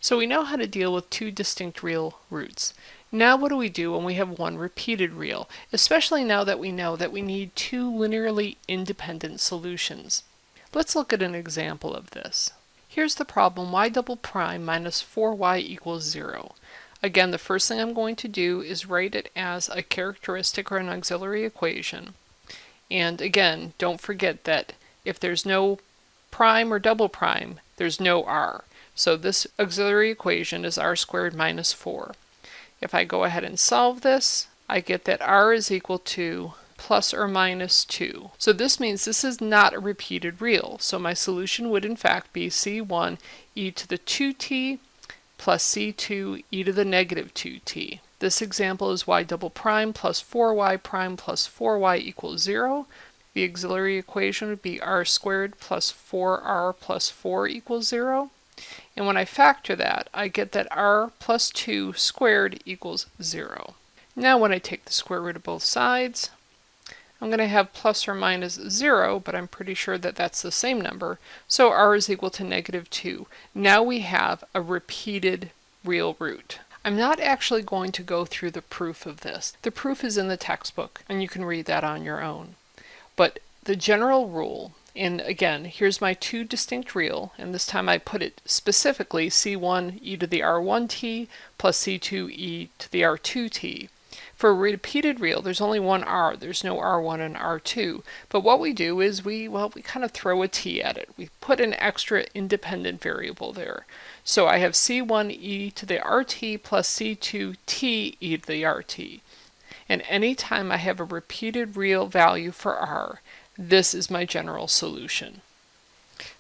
So we know how to deal with two distinct real roots. Now what do we do when we have one repeated real, especially now that we know that we need two linearly independent solutions? Let's look at an example of this. Here's the problem y double prime minus 4y equals 0. Again, the first thing I'm going to do is write it as a characteristic or an auxiliary equation. And again, don't forget that if there's no prime or double prime, there's no r. So this auxiliary equation is r squared minus 4. If I go ahead and solve this, I get that r is equal to plus or minus 2. So this means this is not a repeated real. So my solution would in fact be c1 e to the 2t plus c2 e to the negative 2t. This example is y double prime plus 4y prime plus 4y equals 0. The auxiliary equation would be r squared plus 4r plus 4 equals 0. And when I factor that, I get that r plus 2 squared equals 0. Now when I take the square root of both sides, I'm going to have plus or minus 0, but I'm pretty sure that that's the same number, so r is equal to negative 2. Now we have a repeated real root. I'm not actually going to go through the proof of this. The proof is in the textbook, and you can read that on your own. But the general rule, and again, here's my two distinct real, and this time I put it specifically c1 e to the r1t plus c2 e to the r2t. For a repeated real, there's only one r, there's no r1 and r2. But what we do is we kind of throw a t at it. We put an extra independent variable there. So I have c1 e to the rt plus c2 t e to the rt. And anytime I have a repeated real value for r, this is my general solution.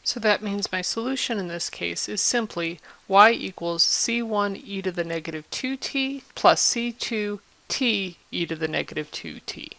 So that means my solution in this case is simply y equals c1 e to the negative 2t plus c2 t e to the negative 2t.